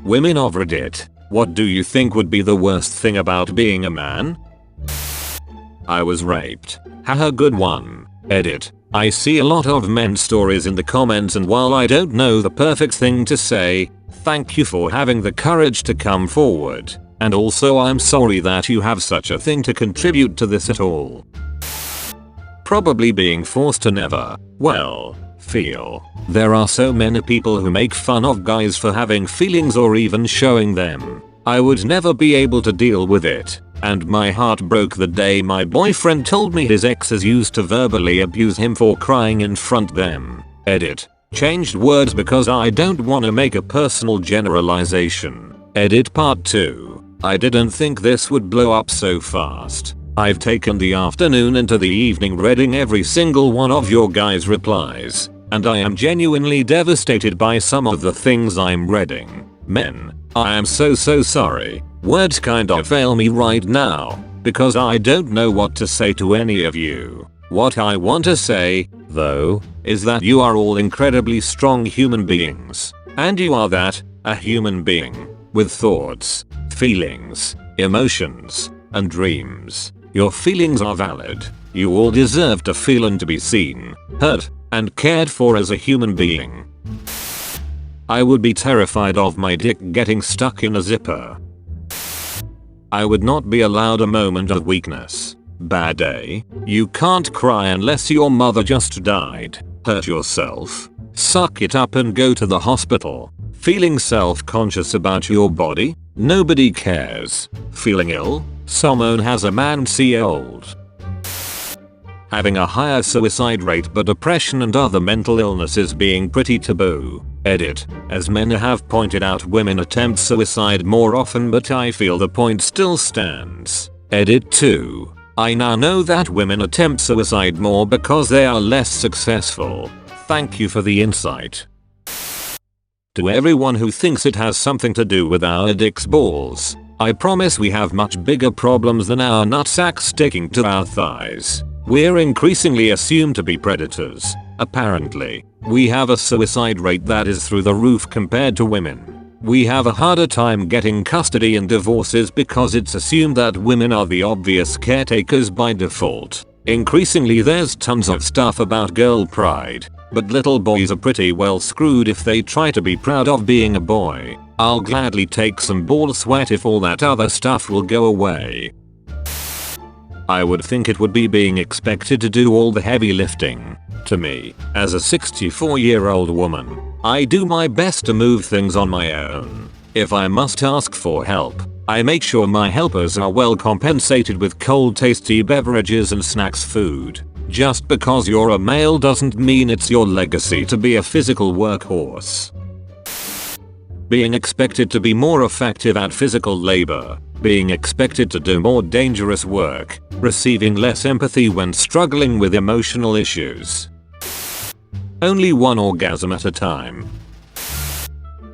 Women of Reddit, what do you think would be the worst thing about being a man? I was raped. Haha, good one. Edit. I see a lot of men's stories in the comments, and while I don't know the perfect thing to say, thank you for having the courage to come forward. And also I'm sorry that you have such a thing to contribute to this at all. Probably being forced to never, well, feel. There are so many people who make fun of guys for having feelings or even showing them. I would never be able to deal with it, and my heart broke the day my boyfriend told me his exes used to verbally abuse him for crying in front of them. Edit. Changed words because I don't want to make a personal generalization. Edit part 2. I didn't think this would blow up so fast. I've taken the afternoon into the evening reading every single one of your guys' replies, and I am genuinely devastated by some of the things I'm reading. Men, I am so sorry. Words kind of fail me right now, because I don't know what to say to any of you. What I want to say, though, is that you are all incredibly strong human beings. And you are that, a human being, with thoughts, feelings, emotions, and dreams. Your feelings are valid. You all deserve to feel and to be seen, heard, and cared for as a human being. I would be terrified of my dick getting stuck in a zipper. I would not be allowed a moment of weakness. Bad day. You can't cry unless your mother just died. Hurt yourself. Suck it up and go to the hospital. Feeling self-conscious about your body? Nobody cares. Feeling ill? Someone has a man see old. Having a higher suicide rate, but depression and other mental illnesses being pretty taboo. Edit. As men have pointed out, women attempt suicide more often, but I feel the point still stands. Edit 2. I now know that women attempt suicide more because they are less successful. Thank you for the insight. To everyone who thinks it has something to do with our dick's balls, I promise we have much bigger problems than our nutsack sticking to our thighs. We're increasingly assumed to be predators. Apparently, we have a suicide rate that is through the roof compared to women. We have a harder time getting custody in divorces because it's assumed that women are the obvious caretakers by default. Increasingly there's tons of stuff about girl pride, but little boys are pretty well screwed if they try to be proud of being a boy. I'll gladly take some ball sweat if all that other stuff will go away. I would think it would be being expected to do all the heavy lifting. To me, as a 64-year-old woman, I do my best to move things on my own. If I must ask for help, I make sure my helpers are well compensated with cold tasty beverages and snacks food. Just because you're a male doesn't mean it's your legacy to be a physical workhorse. Being expected to be more effective at physical labor, being expected to do more dangerous work, receiving less empathy when struggling with emotional issues. Only one orgasm at a time.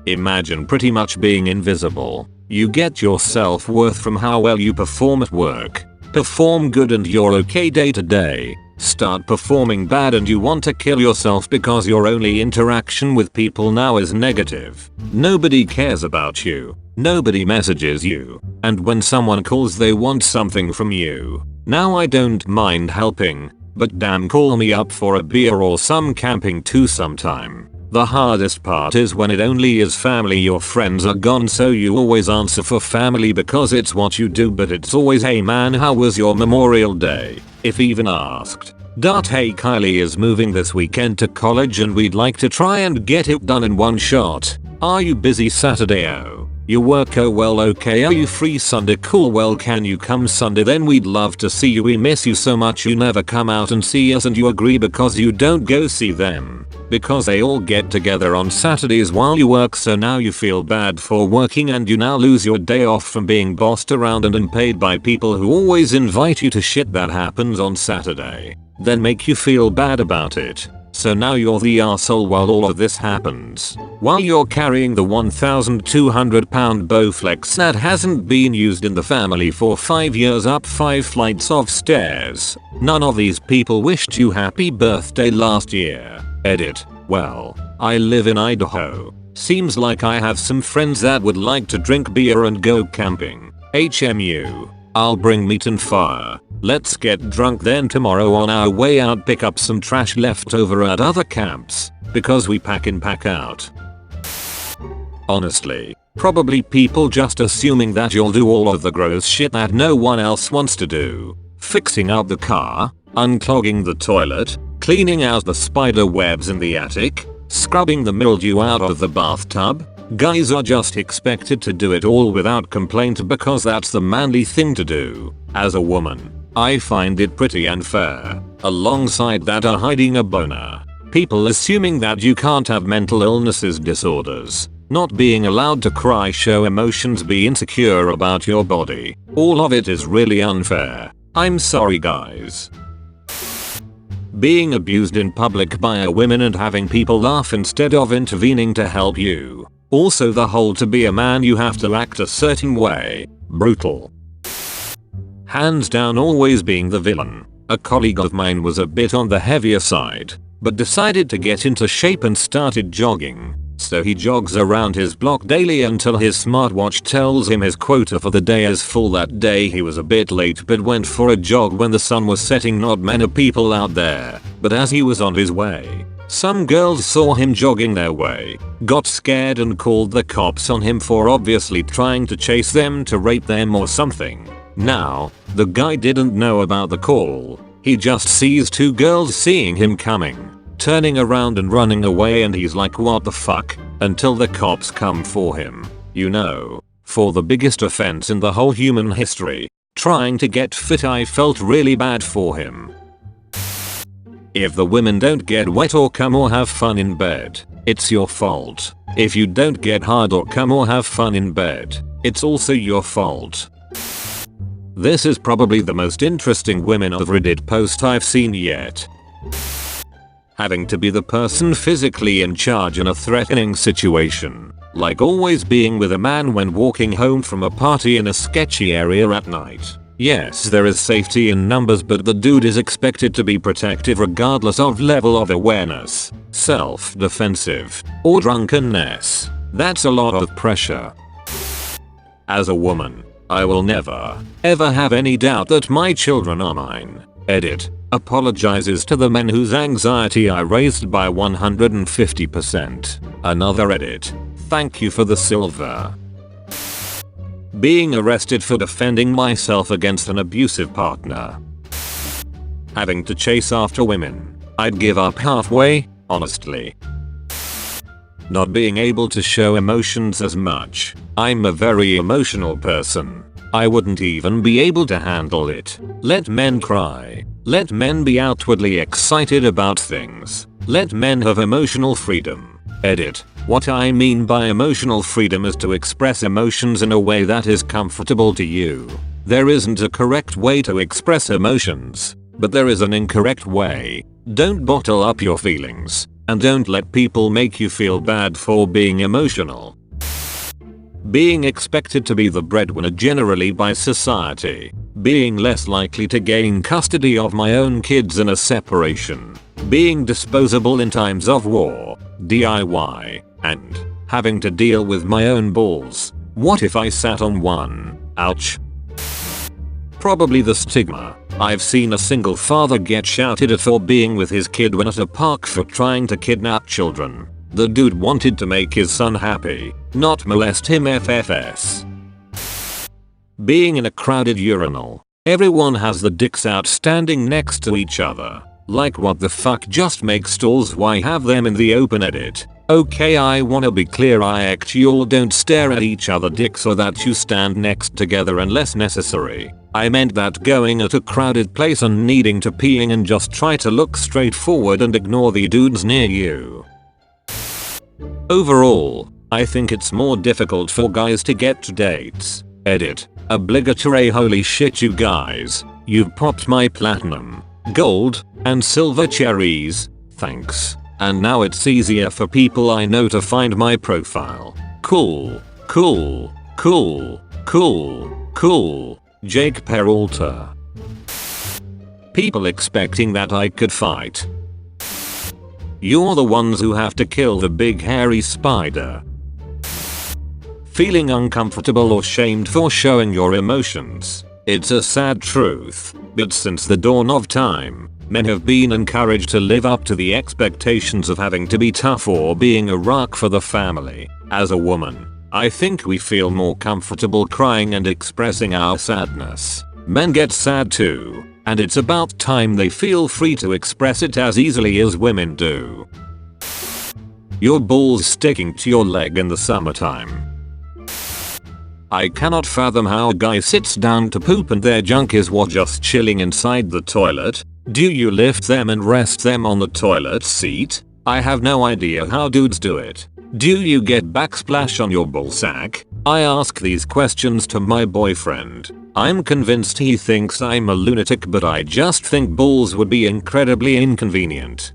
Imagine pretty much being invisible. You get your self-worth from how well you perform at work. Perform good and you're okay day to day. Start performing bad and you want to kill yourself because your only interaction with people now is negative. Nobody cares about you. Nobody messages you. And when someone calls they want something from you. Now I don't mind helping, but damn, call me up for a beer or some camping too sometime. The hardest part is when it only is family. Your friends are gone, so you always answer for family because it's what you do, but it's always, hey man, how was your Memorial Day? If even asked. Hey, Kylie is moving this weekend to college and we'd like to try and get it done in one shot. Are you busy Saturday? Oh, you work? Oh well, okay. Are you free Sunday? Cool, well can you come Sunday? Then we'd love to see you. We miss you so much. You never come out and see us, and you agree because you don't go see them. Because they all get together on Saturdays while you work, so now you feel bad for working and you now lose your day off from being bossed around and unpaid by people who always invite you to shit that happens on Saturday. Then make you feel bad about it. So now you're the arsehole while all of this happens. While you're carrying the 1,200 pound Bowflex that hasn't been used in the family for 5 years up 5 flights of stairs. None of these people wished you happy birthday last year. Edit. Well, I live in Idaho, Seems like I have some friends that would like to drink beer and go camping. HMU. I'll bring meat and fire. Let's get drunk, then tomorrow on our way out pick up some trash left over at other camps. Because we pack in pack out. Honestly, probably people just assuming that you'll do all of the gross shit that no one else wants to do. Fixing up the car, unclogging the toilet, cleaning out the spider webs in the attic, scrubbing the mildew out of the bathtub. Guys are just expected to do it all without complaint because that's the manly thing to do. As a woman, I find it pretty unfair. Alongside that are hiding a boner. People assuming that you can't have mental illnesses, disorders, not being allowed to cry, show emotions, be insecure about your body. All of it is really unfair. I'm sorry guys. Being abused in public by a woman and having people laugh instead of intervening to help you. Also the whole to be a man you have to act a certain way. Brutal. Hands down always being the villain. A colleague of mine was a bit on the heavier side, but decided to get into shape and started jogging. So he jogs around his block daily until his smartwatch tells him his quota for the day is full. That day he was a bit late but went for a jog when the sun was setting. Not many people out there, but as he was on his way, some girls saw him jogging their way, got scared and called the cops on him for obviously trying to chase them to rape them or something. Now, the guy didn't know about the call. He just sees two girls seeing him coming, turning around and running away, and he's like, what the fuck, until the cops come for him. You know, for the biggest offense in the whole human history, trying to get fit. I felt really bad for him. If the women don't get wet or come or have fun in bed, it's your fault. If you don't get hard or come or have fun in bed, it's also your fault. This is probably the most interesting Women of Reddit post I've seen yet. Having to be the person physically in charge in a threatening situation, like always being with a man when walking home from a party in a sketchy area at night. Yes, there is safety in numbers, but the dude is expected to be protective regardless of level of awareness, self-defensive, or drunkenness. That's a lot of pressure. As a woman, I will never, ever have any doubt that my children are mine. Edit. Apologizes to the men whose anxiety I raised by 150%. Another edit. Thank you for the silver. Being arrested for defending myself against an abusive partner. Having to chase after women. I'd give up halfway, honestly. Not being able to show emotions as much. I'm a very emotional person. I wouldn't even be able to handle it. Let men cry. Let men be outwardly excited about things. Let men have emotional freedom. Edit. What I mean by emotional freedom is to express emotions in a way that is comfortable to you. There isn't a correct way to express emotions, but there is an incorrect way. Don't bottle up your feelings, and don't let people make you feel bad for being emotional. Being expected to be the breadwinner generally by society. Being less likely to gain custody of my own kids in a separation. Being disposable in times of war, DIY, and having to deal with my own balls. What if I sat on one? Ouch. Probably the stigma. I've seen a single father get shouted at for being with his kid when at a park for trying to kidnap children. The dude wanted to make his son happy, not molest him. FFS. Being in a crowded urinal. Everyone has the dicks out standing next to each other. Like what the fuck, just make stalls, why have them in the open? Edit. Okay, I wanna be clear, I actually don't stare at each other dicks or that you stand next together unless necessary. I meant that going at a crowded place and needing to peeing and just try to look straight forward and ignore the dudes near you. Overall, I think it's more difficult for guys to get to dates. Edit. Obligatory. Holy shit, you guys. You've popped my platinum, gold, and silver cherries. Thanks. And now it's easier for people I know to find my profile. Cool. Cool. Cool. Cool. Cool. Jake Peralta. People expecting that I could fight. You're the ones who have to kill the big hairy spider. feeling uncomfortable or shamed for showing your emotions. It's a sad truth, but since the dawn of time, men have been encouraged to live up to the expectations of having to be tough or being a rock for the family. As a woman, I think we feel more comfortable crying and expressing our sadness. Men get sad too, and it's about time they feel free to express it as easily as women do. Your balls sticking to your leg in the summertime. I cannot fathom how a guy sits down to poop and their junk is just chilling inside the toilet. Do you lift them and rest them on the toilet seat? I have no idea how dudes do it. Do you get backsplash on your ballsack? I ask these questions to my boyfriend. I'm convinced he thinks I'm a lunatic, but I just think balls would be incredibly inconvenient.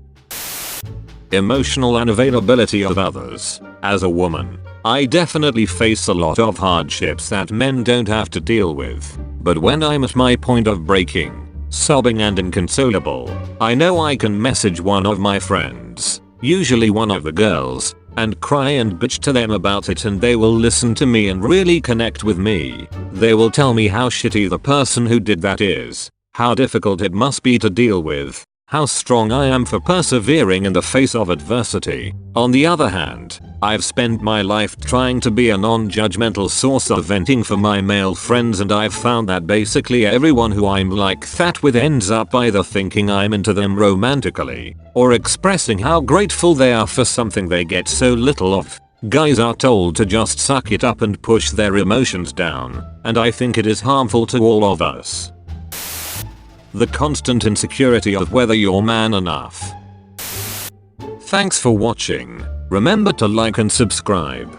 Emotional unavailability of others. As a woman, I definitely face a lot of hardships that men don't have to deal with. But when I'm at my point of breaking, sobbing and inconsolable, I know I can message one of my friends, usually one of the girls, and cry and bitch to them about it, and they will listen to me and really connect with me. They will tell me how shitty the person who did that is, how difficult it must be to deal with, how strong I am for persevering in the face of adversity. On the other hand, I've spent my life trying to be a non-judgmental source of venting for my male friends, and I've found that basically everyone who I'm like that with ends up either thinking I'm into them romantically, or expressing how grateful they are for something they get so little of. Guys are told to just suck it up and push their emotions down, and I think it is harmful to all of us. The constant insecurity of whether you're man enough. Thanks for watching. Remember to like and subscribe.